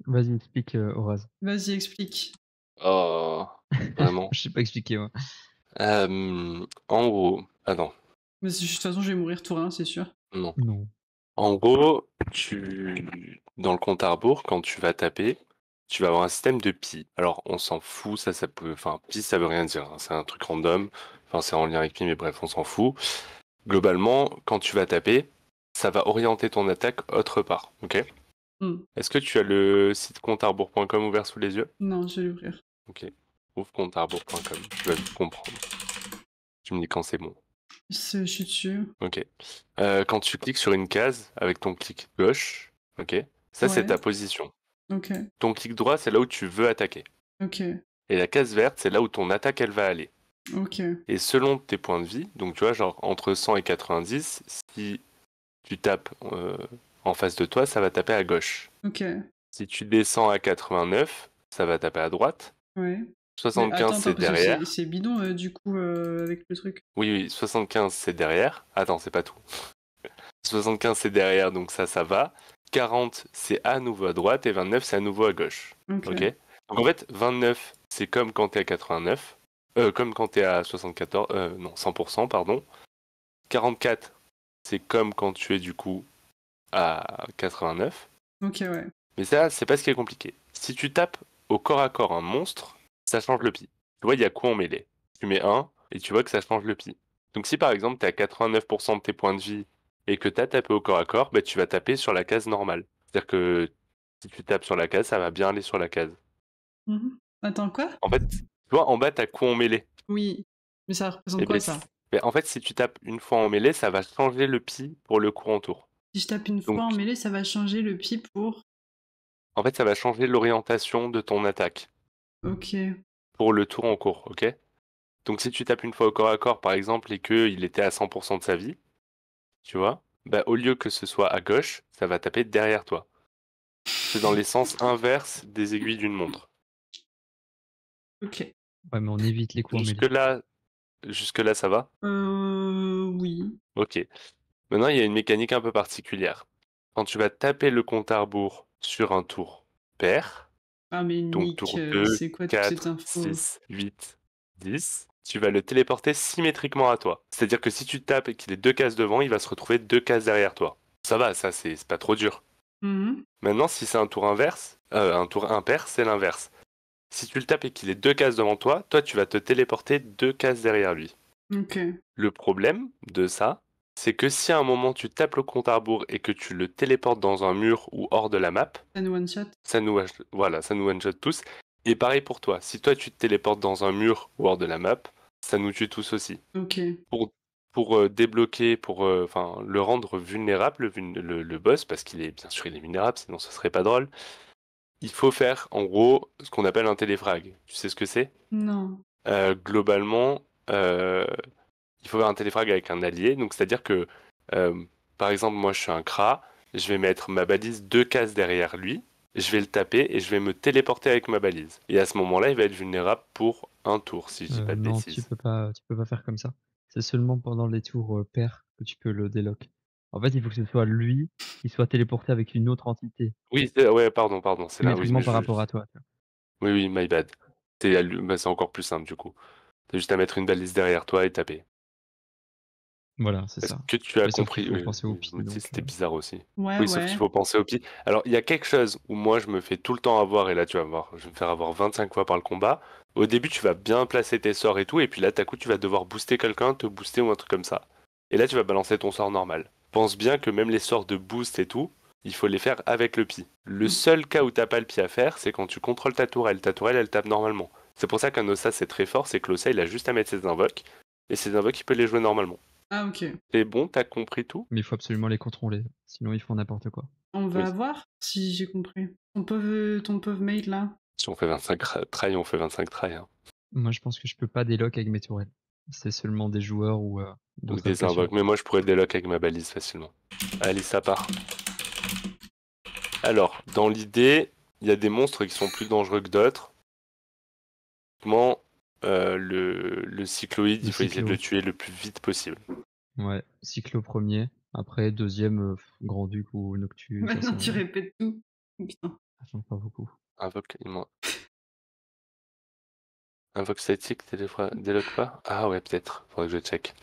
Vas-y, explique, Horaz. Vas-y, explique. Oh, vraiment. Je sais pas expliquer, moi. En gros, attends, Mais de toute façon, je vais mourir tout rien, c'est sûr. non. Non. En gros, dans le compte à rebours, quand tu vas taper, tu vas avoir un système de pi. Alors, on s'en fout, ça peut, enfin, pi, ça veut rien dire, hein. C'est un truc random. Enfin, c'est en lien avec pi, mais bref, on s'en fout. Globalement, quand tu vas taper, ça va orienter ton attaque autre part, ok? Hmm. Est-ce que tu as le site comptearbours.com ouvert sous les yeux? Non, je vais l'ouvrir. Ok. Ouvre comptearbours.com, tu vas vite comprendre. Tu me dis quand c'est bon. Je suis dessus. Ok. Quand tu cliques sur une case avec ton clic gauche, ok, ça c'est Ouais. ta position. Ok. Ton clic droit, c'est là où tu veux attaquer. Ok. Et la case verte, c'est là où ton attaque, elle va aller. Ok. Et selon tes points de vie, donc tu vois, genre entre 100 et 90, si tu tapes en face de toi, ça va taper à gauche. Ok. Si tu descends à 89, ça va taper à droite. Ouais. Mais 75, attends, c'est parce que c'est derrière. c'est bidon, du coup, avec le truc. Oui, oui, 75, c'est derrière. Attends, c'est pas tout. 75, c'est derrière, donc ça va. 40, c'est à nouveau à droite. Et 29, c'est à nouveau à gauche. Ok. Ok. Donc en fait, 29, c'est comme quand t'es à 89. Comme quand t'es à 74. Non, 100%, pardon. 44, c'est comme quand tu es du coup à 89. Ok, ouais. Mais ça, c'est pas ce qui est compliqué. Si tu tapes au corps à corps un monstre, ça change le pi. Tu vois, il y a quoi en mêlée? Tu mets 1 et tu vois que ça change le pi. Donc si par exemple tu as 89% de tes points de vie et que tu as tapé au corps à corps, bah, tu vas taper sur la case normale. C'est-à-dire que si tu tapes sur la case, ça va bien aller sur la case. Mhm. Attends, quoi? En fait, tu vois, en bas, tu as coup en mêlée. Oui. Mais ça représente Et quoi, ben, ça? en fait, si tu tapes une fois en mêlée, ça va changer le pi pour le courant tour. Si je tape une Donc, fois en mêlée, ça va changer le pi pour... en fait, ça va changer l'orientation de ton attaque Ok. pour le tour en cours, ok? Donc si tu tapes une fois au corps à corps, par exemple, et qu'il était à 100% de sa vie, tu vois, bah, au lieu que ce soit à gauche, ça va taper derrière toi. C'est dans les sens inverses des aiguilles d'une montre. Ok. Ouais, mais on évite les coups en mêlée. Jusque-là, jusque-là, ça va? Oui. Ok. Maintenant, il y a une mécanique un peu particulière. Quand tu vas taper le compte à rebours sur un tour pair, Ah, mais donc Nick, tour 2, c'est quoi toute cette 4, info? 6, 8, 10, tu vas le téléporter symétriquement à toi. C'est-à-dire que si tu tapes et qu'il est deux cases devant, il va se retrouver deux cases derrière toi. Ça va, ça c'est pas trop dur. Mhm. Maintenant, si c'est un tour inverse, un tour impair, c'est l'inverse. Si tu le tapes et qu'il est deux cases devant toi, toi tu vas te téléporter deux cases derrière lui. Ok. Le problème de ça, c'est que si à un moment tu tapes le compte à rebours et que tu le téléportes dans un mur ou hors de la map, Ça nous one shot? ça nous one-shot tous. Et pareil pour toi, si toi tu te téléportes dans un mur ou hors de la map, ça nous tue tous aussi. Ok. Pour, pour débloquer, enfin le rendre vulnérable, le boss, parce qu'il est bien sûr il est vulnérable, sinon ce serait pas drôle, il faut faire en gros ce qu'on appelle un téléfrag. Tu sais ce que c'est? Non. Globalement, il faut faire un téléfrag avec un allié, donc c'est-à-dire que euh, par exemple moi je suis un Kra, je vais mettre ma balise deux cases derrière lui, je vais le taper et je vais me téléporter avec ma balise. Et à ce moment-là, il va être vulnérable pour un tour, si je dis pas de Non, tu bêtises. peux pas, tu peux pas faire comme ça. C'est seulement pendant les tours pairs que tu peux le déloc. En fait, il faut que ce soit lui qui soit téléporté avec une autre entité, Oui, ouais, pardon, c'est là, oui, symétriquement mais par rapport à toi. Tu vois. oui, oui, my bad. Bah, c'est encore plus simple du coup. T'as juste à mettre une balise derrière toi et taper. Voilà, c'est Est-ce ça. que tu as Mais sauf qu'il compris? faut Oui, penser au oui, je pi, me dis donc. c'était bizarre aussi. Ouais, Oui, sauf qu'il ouais. faut penser au pi. Alors, il y a quelque chose où moi je me fais tout le temps avoir, et là tu vas voir, je vais me faire avoir 25 fois par le combat. Au début, tu vas bien placer tes sorts et tout, et puis là, d'un coup, tu vas devoir booster quelqu'un, te booster ou un truc comme ça. Et là, tu vas balancer ton sort normal. Pense bien que même les sorts de boost et tout, il faut les faire avec le pi. Le seul cas où t'as pas le pi à faire, c'est quand tu contrôles ta tourelle. Ta tourelle, elle tape normalement. C'est pour ça qu'un Ossa, c'est très fort, c'est que l'Ossa, il a juste à mettre ses invoques, et ses invoques, il peut les jouer normalement. Ah, ok. C'est bon, t'as compris tout? Mais il faut absolument les contrôler, sinon ils font n'importe quoi. On va Oui. voir si j'ai compris. Ton pauvre mail, là. Si on fait 25 try, on fait 25 try, hein. Moi, je pense que je peux pas déloc avec mes tourelles. C'est seulement des joueurs ou Ou d'autres des allocations. invoques. Mais moi, je pourrais le délock avec ma balise facilement. Allez, ça part. Alors, dans l'idée, il y a des monstres qui sont plus dangereux que d'autres. Comment le cycloïde, Le il faut essayer de le cyclo. tuer le plus vite possible. Ouais, cyclo premier. Après, deuxième, Grand Duc ou Noctus, ça Maintenant, c'est. tu répètes tout. Putain. Ça change pas beaucoup. Invoque, invoque statique, déloque pas? Ah ouais, peut-être. Faudrait que je check.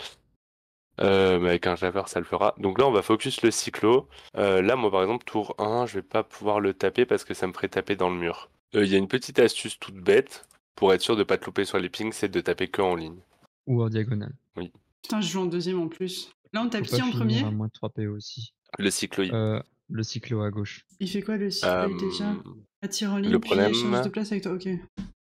Mais avec un javeur, ça le fera. Donc là, on va focus le cyclo. Là, moi, par exemple, tour 1, je vais pas pouvoir le taper parce que ça me ferait taper dans le mur. Il y a une petite astuce toute bête pour être sûr de pas te louper sur les pings, c'est de taper que en ligne. Ou en diagonale. Oui. Putain, je joue en deuxième en plus. Là, on tape Faut qui pas en finir premier? à moins de 3 PO aussi. Le cyclo. Le cyclo à gauche. Il fait quoi le cyclo déjà? Euh, Attire en le ligne, puis problème- échange de place avec toi. Ok.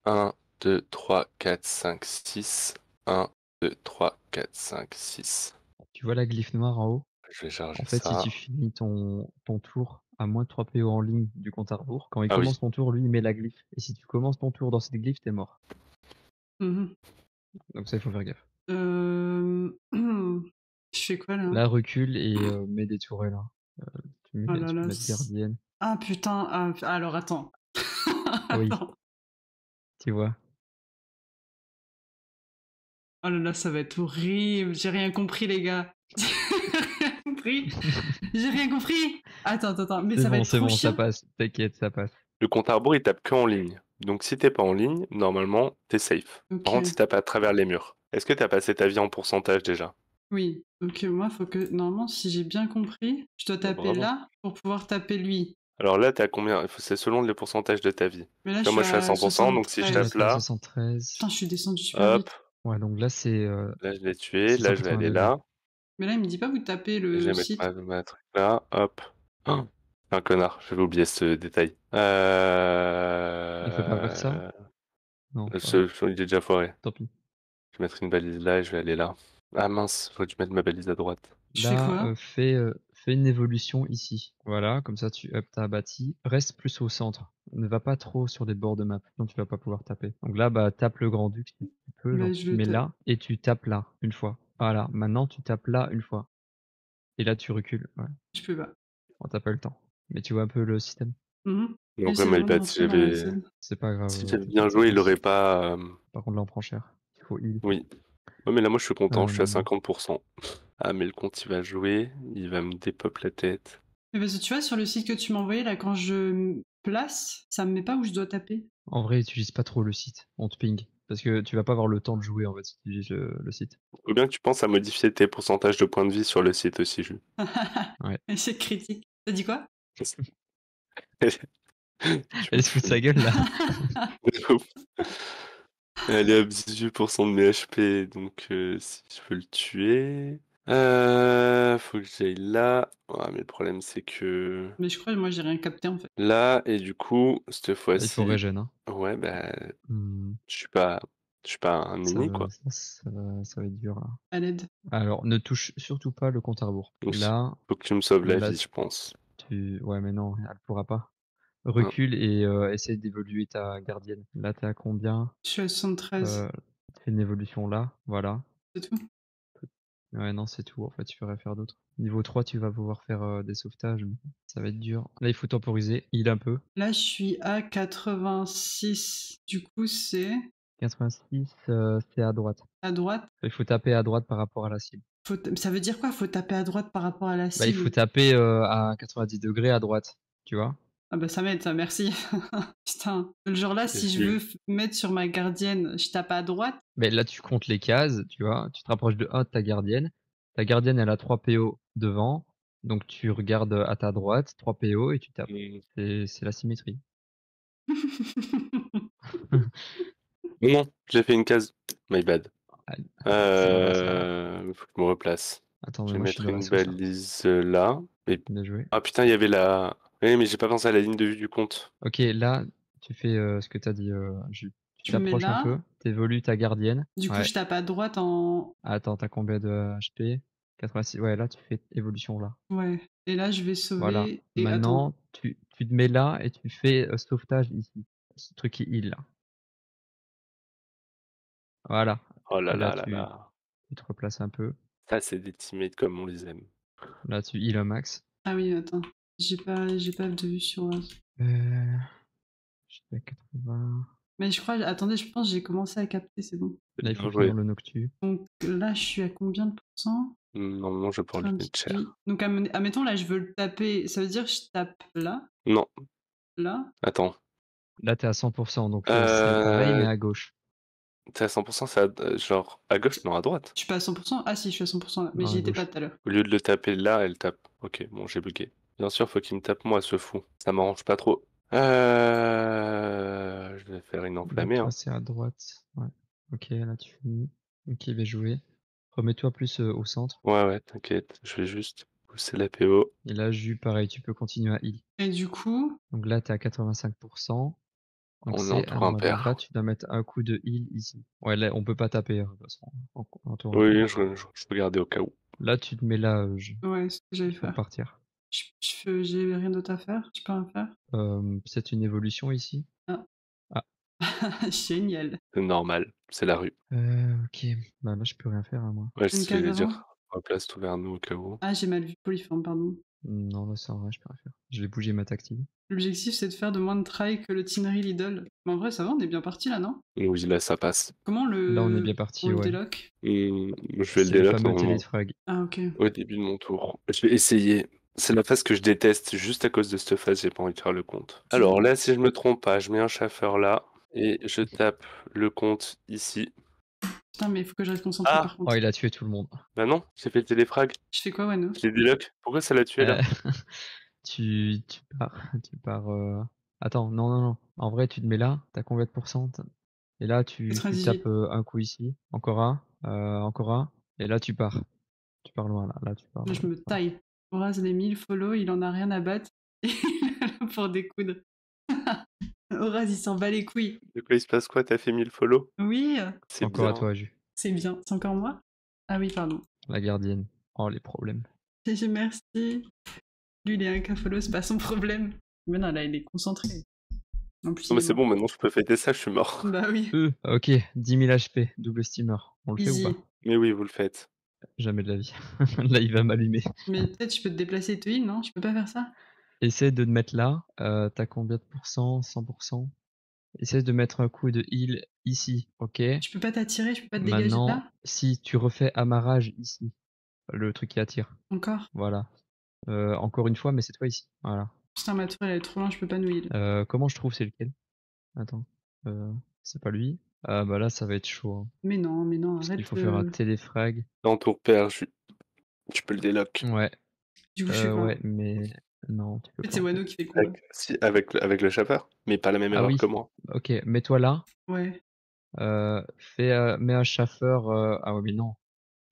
1, 2, 3, 4, 5, 6. 1, 2, 3, 4, 5, 6. Tu vois la glyphe noire en haut? Je vais charger En fait, si ça. tu finis ton tour à moins de 3 PO en ligne du compte à rebours, quand il Ah oui. commence ton tour, lui, il met la glyphe. Et si tu commences ton tour dans cette glyphe, t'es mort. Mhm. Donc ça, il faut faire gaffe. Je fais quoi là? Là, recule et mets des tourelles. Hein. Tu Oh là peux là, mettre gardienne. Ah putain, alors attends. Oui. Attends. Tu vois. Oh là là, ça va être horrible. J'ai rien compris, les gars. J'ai rien compris. J'ai rien compris. Attends. Mais ça va être C'est trop bon, ça chiant. passe. T'inquiète, ça passe. Le compte à rebours, il tape que en ligne. Donc si t'es pas en ligne, normalement, t'es safe. Ok. Par contre, si t'as pas à travers les murs. Est-ce que t'as passé ta vie en pourcentage déjà? Oui. Donc moi, faut que normalement, si j'ai bien compris, je dois Bah, taper bravo. là pour pouvoir taper lui. Alors là, t'es à combien? C'est selon les pourcentages de ta vie. Mais là, Là, moi, je suis à 100%, donc si je 73. tape là, 73. Putain, je suis descendu super hop, vite. Ouais, donc là, c'est là, je l'ai tué. Là, je vais 680 aller degrés. là. Mais là, il me dit pas vous tapez Je le vais mettre site. ma truc là, hop. Oh, un connard, j'avais oublié ce détail. Il faut pas faire ça? Non, pas. Il est déjà foiré. Tant pis. Je vais mettre une balise là et je vais aller là. Ah mince, j'aurais dû mettre ma balise à droite. Je fais Là, quoi? fais une évolution ici. Voilà, comme ça tu up ta bâtie. Reste plus au centre. Ne va pas trop sur des bords de map, sinon tu vas pas pouvoir taper. Donc là, bah tape le grand-duc si tu peux, Bah, genre je tu le mets tape. là et tu tapes là une fois. Voilà, maintenant tu tapes là une fois. Et là tu recules. Ouais. Je peux pas. Bon, t'as pas le temps. Mais tu vois un peu le système. Mhm. Donc J'essaie my vraiment de bad, si rentrer dans la j'avais scène. C'est pas grave, si j'avais bien t'inquiète, ça joué, il passe. aurait pas. Par contre là on prend cher. Il faut heal. Oui. Ouais, mais là, moi, je suis content, je suis à Euh, 50%. Ah, mais le compte, il va jouer, il va me dépop la tête. Mais parce que tu vois, sur le site que tu m'as envoyé, là, quand je me place, ça me met pas où je dois taper. En vrai, utilise pas trop le site. On te ping. Parce que tu vas pas avoir le temps de jouer en fait si tu utilises le site. Faut bien que tu penses à modifier tes pourcentages de points de vie sur le site aussi, Jules. Ouais. C'est critique. T'as dit quoi? Elle se fout de sa gueule là. Elle est à 18% de mes HP, donc si je veux le tuer... faut que j'aille là. Ouais, mais le problème, c'est que... Mais je crois que moi, j'ai rien capté, en fait. Là, et du coup, cette Il fois-ci... faut régène. Hein. Ouais, bah... Hmm, Je suis pas un ça, mini, quoi. ça va être dur là. À l'aide. Alors, ne touche surtout pas le compte à rebours. Oui. Là, Faut que tu me sauves la là, vie, je pense. Ouais, mais non, elle pourra pas. Hein. Recule et essaye d'évoluer ta gardienne. Là, t'es à combien? Je suis à 73. Fais une évolution là, voilà. C'est tout. Ouais, non, c'est tout. En fait, tu peux rien faire d'autre. Niveau 3, tu vas pouvoir faire des sauvetages, mais ça va être dur. Là, il faut temporiser. Heal un peu. Là, je suis à 86. Du coup, c'est 86, c'est à droite. à droite. Il faut taper à droite par rapport à la cible. Ça veut dire quoi? Faut taper à droite par rapport à la Bah, il faut cible. taper à 90 degrés à droite, tu vois. Ah bah ça m'aide, ça, merci. Putain. Genre là, si je veux mettre sur ma gardienne, je tape à droite. Mais là, tu comptes les cases, tu vois. Tu te rapproches de 1 de ta gardienne. Ta gardienne, elle a 3 PO devant. Donc, tu regardes à ta droite, 3 PO et tu tapes. C'est la symétrie. Non, j'ai fait une case. My bad. C'est pas Faut que je me replace. Attends, Je mais vais moi, je suis mettre dans la une sauce, là. balise là. Et... Bien joué. Ah putain, il y avait la... Oui, mais j'ai pas pensé à la ligne de vue du compte. Ok, là, tu fais ce que t'as dit, Jules. Tu Je me mets t'approches un là. peu, t'évolues ta gardienne. Du coup, Ouais. je tape à droite en... Attends, t'as combien de HP? 86. Ouais, là, tu fais évolution là. Ouais. Et là, je vais sauver. Voilà. Et attends. Maintenant, tu te mets là et tu fais sauvetage ici. Ce truc qui heal là. Voilà. Oh là Et là, là là tu là. te replaces un peu. Ça, c'est des teammates comme on les aime. Là, tu heal un max. Ah oui, attends. J'ai pas de vue sur... Je suis à 80. Mais je crois... Attendez, je pense que j'ai commencé à capter, c'est bon. Là, il faut Bien joué. finir le Noctu. Donc là, je suis à combien de pourcents? Normalement, je vais pouvoir lui mettre cher. Donc, admettons, là, je veux le taper. Ça veut dire que je tape là. Non. Là? Attends. Là, t'es à 100%, donc c'est pareil, mais à gauche. T'es à 100%, c'est genre à gauche, non, à droite. Je suis pas à 100%? Ah si, je suis à 100% là. Mais Non, j'y à étais pas gauche. tout à l'heure. Au lieu de le taper là, elle tape. Ok, bon, j'ai bugué. Bien sûr, faut qu'il me tape moi, ce fou. Ça m'arrange pas trop. Je vais faire une Donc enflammée, toi, hein. c'est à droite. Ouais. Ok, là, tu finis. Ok, bien joué. Remets-toi plus au centre. Ouais, t'inquiète. Je vais juste pousser la PO. Et là, Jus, pareil, tu peux continuer à heal. Et du coup, Donc là, t'es à 85%. Donc On est en c'est à tour moi. Donc là, impair. tu dois mettre un coup de heal ici. Ouais, là, on peut pas taper, de toute façon, en tour Oui, impair. je regardais au cas où. Là, tu te mets là, ouais, c'est ce que j'allais pour faire. partir. J'ai rien d'autre à faire? Je peux rien faire? C'est une évolution ici. Ah. Ah. Génial. C'est normal, c'est la rue. Ok. Bah là, je peux rien faire, hein, moi. Ouais, c'est Une ce que j'allais case avant? dire. Replace tout vers nous au cas où. Ah, j'ai mal vu. Polyforme, pardon. Non, là, ça en vrai, je peux rien faire. Je vais bouger ma tactile. L'objectif, c'est de faire de moins de try que le Tinry Lidl. Mais en vrai, ça va, on est bien parti là, non? Oui, là, ça passe. Comment Là, on est bien on parti, le ouais. déloque? Je vais C'est le le déloc fameux normalement. téléfrag. Ah, ok. Au début de mon tour. Je vais essayer. C'est la phase que je déteste, juste à cause de cette phase, j'ai pas envie de faire le compte. Alors là, si je me trompe pas, je mets un chauffeur là, et je tape le compte ici. Putain, mais il faut que je reste concentré Ah par Oh, contre. il a tué tout le monde. Bah non, j'ai fait le téléfrag, Je fais quoi, Wano? je l'ai déloc. Pourquoi ça l'a tué là? Tu pars. Attends, non, non, non. En vrai, tu te mets là, t'as combien de pourcents? Et là, tu 98. tapes un coup ici, encore un, et là, tu pars. Tu pars loin, là. Là, tu pars. Là, je me taille. Horaz les 1000 follow, il en a rien à battre. Il est là pour découdre. Horaz, il s'en bat les couilles. De quoi il se passe quoi? T'as fait 1000 follow? Oui, C'est Encore à bien. toi, Jus. c'est bien. C'est encore moi? Ah oui, pardon. La gardienne. Oh, les problèmes. GG, merci. Lui, il est un cas follow, c'est pas son problème. Mais non, là, il est concentré. En plus, Non il mais est c'est mort. bon, maintenant je peux fêter ça, je suis mort. Bah oui. Ok, 10 000 HP, double steamer. On le fait ou Easy. pas? Mais oui, vous le faites. Jamais de la vie. Là, il va m'allumer. Mais peut-être je peux te déplacer et te heal, non? Je peux pas faire ça? Essaie de te mettre là. T'as combien de pourcents? 100%. Essaie de mettre un coup de heal ici, ok? Je peux pas t'attirer, je peux pas te dégager de Maintenant, là? si tu refais amarrage ici, le truc qui attire. Encore? Voilà. Encore une fois, mais cette fois ici. Voilà. Putain, ma tour, elle est trop loin, je peux pas nous heal. Comment je trouve c'est lequel? Attends. C'est pas lui. Ah bah là, ça va être chaud, hein. Mais non, Parce qu'il arrête. faut faire un téléfrag. Dans tour pair, tu peux le déloc. Ouais. Du coup, je fais quoi? Ouais, mais non, tu En peux fait, pas c'est en fait. Wano qui fait quoi? Si, avec le chauffeur, mais pas la même Ah erreur que oui. moi. Ok, mets-toi là. Ouais. Mets un chauffeur. Ah ouais, mais non.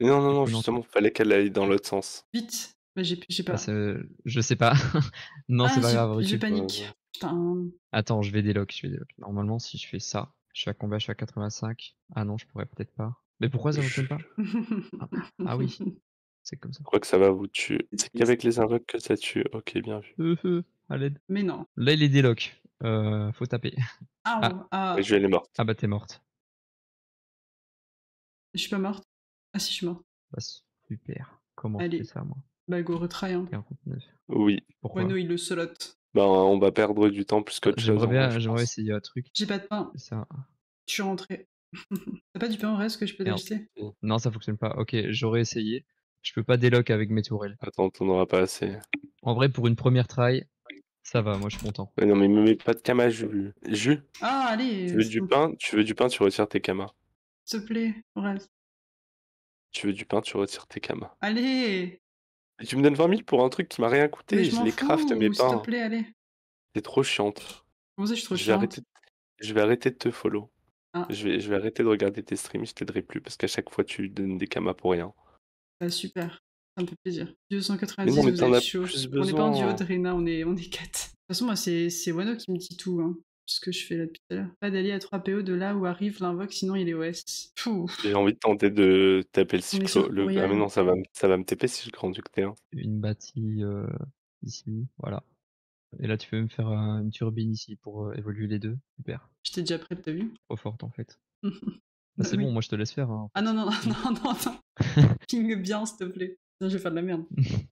Non, Du coup, non, justement, fallait qu'elle aille dans l'autre sens. Vite. Bah, j'ai Bah, pas. je sais pas. Non, c'est Ah, pas grave, je recule. panique. Putain. Attends, je vais déloc. Normalement, si je fais ça, je suis à combien? Je suis à 85. Ah non, je pourrais peut-être pas. Mais pourquoi ça Je fonctionne pas? Ah oui, c'est comme ça. crois que ça va vous tuer. C'est C'est triste. qu'avec les invoques que ça tue. Ok, bien vu. À l'aide. Mais non. Là, il est déloc. Faut taper. Ah, Ah, ah. Et je vais aller morte. ah bah t'es morte. Je suis pas morte. Ah si, je suis morte. Bah, super. Comment je fais Allez. ça, moi? Bah, go retry, hein. 49. Oui. Pourquoi? Wano, il le solote. Ben, on va perdre du temps plus qu'autre chose, en vrai, je J'aimerais pense. essayer un truc. J'ai pas de pain. C'est ça. Je suis rentrée. T'as pas du pain au reste que je peux Merde. t'acheter? Non, ça fonctionne pas. Ok, j'aurais essayé. Je peux pas déloc avec mes tourelles. Attends, t'en auras pas assez. En vrai, pour une première try, ça va, moi je suis content. Mais non, mais me mets pas de kama, Jus. Jus, Ah, allez. tu veux du pain? Tu veux du pain, tu retires tes kamas. S'il te plaît, reste. Tu veux du pain, tu retires tes kamas. Allez. Et tu me donnes 20 000 pour un truc qui m'a rien coûté, Mais et je je m'en les craft, mes fous. S'il te pains. plaît, allez. C'est trop chiante. Comment ça, je suis trop Je vais chiante? arrêter, je vais arrêter de te follow. Ah, Je vais arrêter de regarder tes streams, je t'aiderai plus parce qu'à chaque fois tu donnes des kamas pour rien. bah super. Ça me fait plaisir. Mais 290, non, mais vous t'en êtes as chaud. plus On n'est pas en duo besoin. de Rena, on est 4. De toute façon, moi, c'est Wano qui me dit tout. Hein. Ce que je fais là depuis tout à l'heure. Pas d'aller à 3 PO de là où arrive l'invoque, sinon il est OS. Pouf. J'ai envie de tenter de taper le On est cyclo. sur Ah mais Royal. non, ça va me TP si je grandis que t'es un. Une bâtie ici, voilà. Et là, tu peux me faire une turbine ici pour évoluer les deux. Super. J'étais déjà prête, t'as vu? Trop forte en fait. Bah Bah, c'est oui. bon, moi je te laisse faire. Hein, en Ah fait. non, non, non, non, non. Ping bien, s'il te plaît. Sinon, je vais faire de la merde.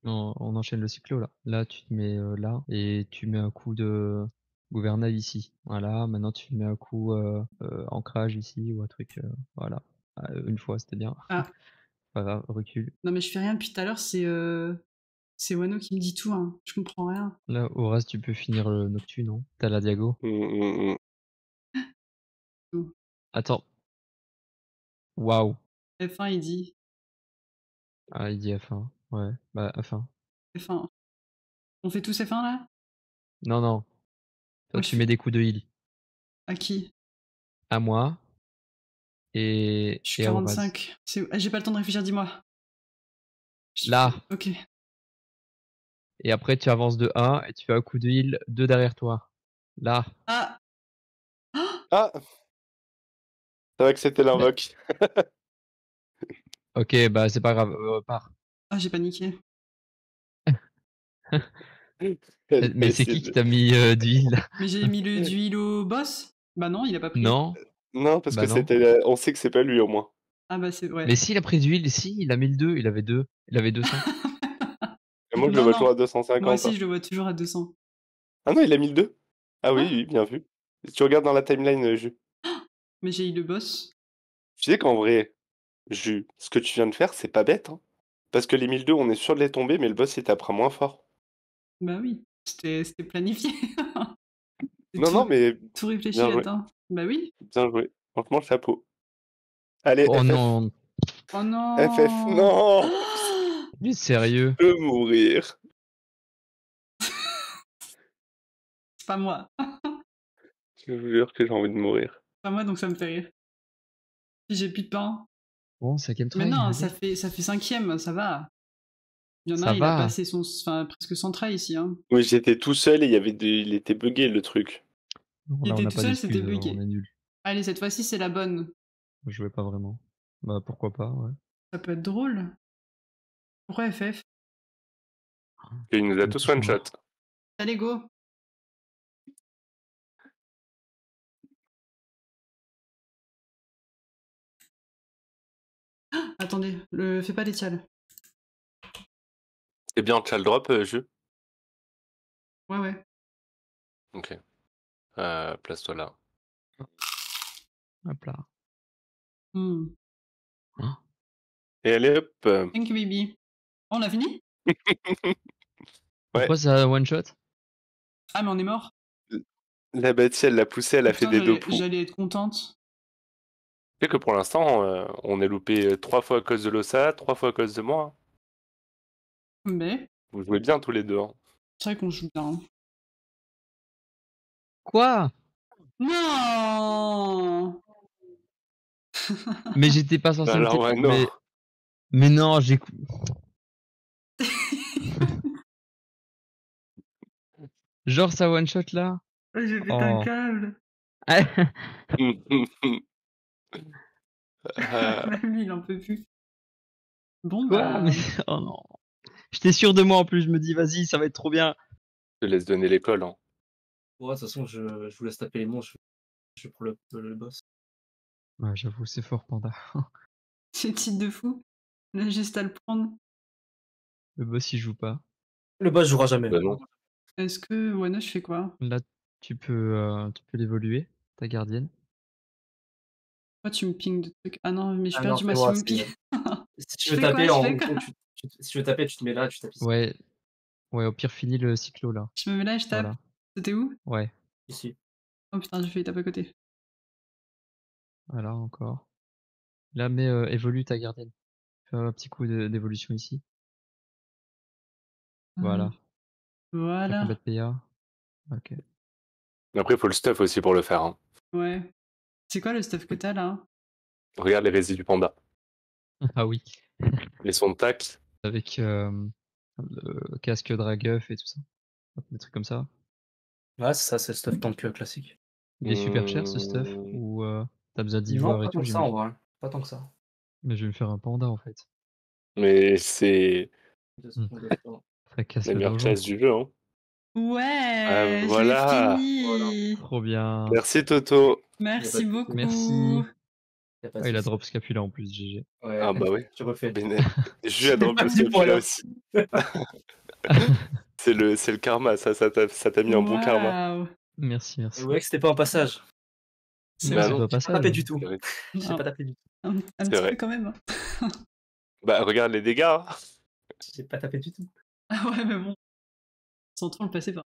On enchaîne le cyclo là. Là, tu te mets là et tu mets un coup de gouvernail ici. Voilà, maintenant tu mets un coup ancrage ici ou un truc. Voilà. Une fois, c'était bien. Ah. Pas grave, recule. Non, mais je fais rien depuis tout à l'heure, c'est C'est Wano qui me dit tout, hein. Je comprends rien. Là, au reste, tu peux finir le Noctu, non? T'as la Diago. Attends. Waouh. F1, il dit. Ah, il dit F1. Ouais, bah F1. F1. On fait tous F1 là? Non, non. Toi, Moi, tu mets des coups de heal. À qui? À moi. Je suis Et à Horaz. 45. J'ai pas le temps de réfléchir, dis-moi. Là. Ok. Et après, tu avances de 1 et tu fais un coup de heal 2 derrière toi. Là. Ah! Ah c'est vrai que c'était l'invoque. Ok, bah c'est pas grave, repars. Ah, j'ai paniqué. Mais c'est qui t'a mis du heal là? Mais j'ai mis le d'huile au boss? Bah non, il a pas pris. Non. Non, parce Bah que non. c'était. On sait que c'est pas lui au moins. Ah bah c'est... Ouais. Mais si, il a pris du heal, si, il a mis le 2, il avait 2. Il avait 200. Et moi, je le Non, vois non. toujours à 250. Moi aussi, je le vois toujours à 200. Ah non, il a mis le 2. Ah oui, Ah. oui, bien vu. Si tu regardes dans la timeline, Jus. Mais j'ai eu le boss. Tu sais qu'en vrai, Jus, ce que tu viens de faire, c'est pas bête. Hein. Parce que les 1002, on est sûr de les tomber, mais le boss, il tapera moins fort. Bah oui, c'était planifié. C'est Non, non, mais tout réfléchi bien joué. là-dedans. Bah oui. Bien joué. Franchement, chapeau. Allez, Oh FF. non. Oh non. FF, non. Mais sérieux. Je veux mourir. C'est pas moi. Je vous jure que j'ai envie de mourir. C'est pas moi, donc ça me fait rire. Si j'ai plus de pain. Bon, ça quel Mais try. non, allez. ça fait 5ème, ça va. Il y en a Ça un, il a va. passé son... Enfin, presque 100 try ici. Hein. Oui, j'étais tout seul et il était bugué le truc. Non, Il là, on était n'a tout pas seul, c'était d'excuses, bugué. on est nuls. Allez, cette fois-ci, c'est la bonne. Je jouais pas vraiment. Bah pourquoi pas, ouais. Ça peut être drôle. Pourquoi FF? Il nous a tous one shot. Allez, go. Attendez, fais pas l'étiale. C'est bien Chal Drop, Jus. Ouais, ouais. Ok. Place-toi là. Hop là. Hmm. Hein. Et allez hop. Thank you, baby. Oh, on a fini? Pourquoi ça one shot? Ah, mais on est mort. La bâtie, elle l'a poussée, elle a fait des deux poux. J'allais être contente. Tu sais que pour l'instant, on est loupé 3 fois à cause de l'Ossa, 3 fois à cause de moi. Mais Vous jouez bien tous les deux. Hein. c'est vrai qu'on joue bien. Hein. Quoi? Non. Mais j'étais pas censé Alors, ouais, non. Mais non, j'ai... Genre ça one shot là? J'ai pété un câble. Même lui, il en peut plus. Bon, Quoi? bah. Mais... Oh non. J'étais sûr de moi en plus, je me dis vas-y, ça va être trop bien. Je te laisse donner l'école. Hein. Ouais, de toute façon, je vous laisse taper les mots, je prends le boss. Ouais, j'avoue, c'est fort Panda. C'est titre de fou. Là, juste à le prendre. Le boss il joue pas. Le boss jouera jamais. Bah non. Est-ce que Wano, je fais quoi? Là, tu peux l'évoluer, ta gardienne. Pourquoi tu me ping de trucs? Ah non, mais je Ah perdu non, ma fais-moi, Snoopy. Si tu Je veux fais quoi, taper, je en fais gros, quoi si tu veux taper, tu te mets là, tu tapes ici. Ouais, au pire, finis le cyclo là. Je me mets là et je tape. Voilà. C'était où? Ouais, Ici. Oh putain, j'ai failli taper à côté. voilà encore. Là, mais évolue ta gardienne. Fais un petit coup d'évolution ici. Voilà. Ça Voilà. combat de PA. Ok. Après, il faut le stuff aussi pour le faire. Hein. Ouais. C'est quoi le stuff que t'as là? Regarde les résidus panda. Ah oui. Les sons de tac. Avec le casque Draguff et tout ça. Des trucs comme ça. Ouais, c'est ça, c'est le stuff tank classique. Il est super cher ce stuff. Ou t'as besoin d'ivoire Non, et pas tout, tant que ça en j'imagine. vrai. Pas tant que ça. Mais je vais me faire un panda en fait. Mais c'est Ça casse la le meilleure dojo. classe du jeu. Hein. Ouais, voilà. je l'ai fini. Trop bien. Merci Toto. Merci beaucoup. Merci. Y a pas de Oh, il a souci. drop Scapula en plus, GG. Ouais, Ah bah oui. tu refais. J'ai à drop Pas le dit pour scapula rien. aussi. c'est le karma, ça t'a mis un bon karma. Waouh. Merci. Ouais, que c'était pas un passage. C'est Bah vrai. non. Pas J'ai pas passage. tapé du tout. C'est J'ai pas tapé du tout. Un C'est petit vrai. peu quand même. Bah regarde les dégâts. Hein. J'ai pas tapé du tout. Ah ouais, mais bon. Sans trop le passer par.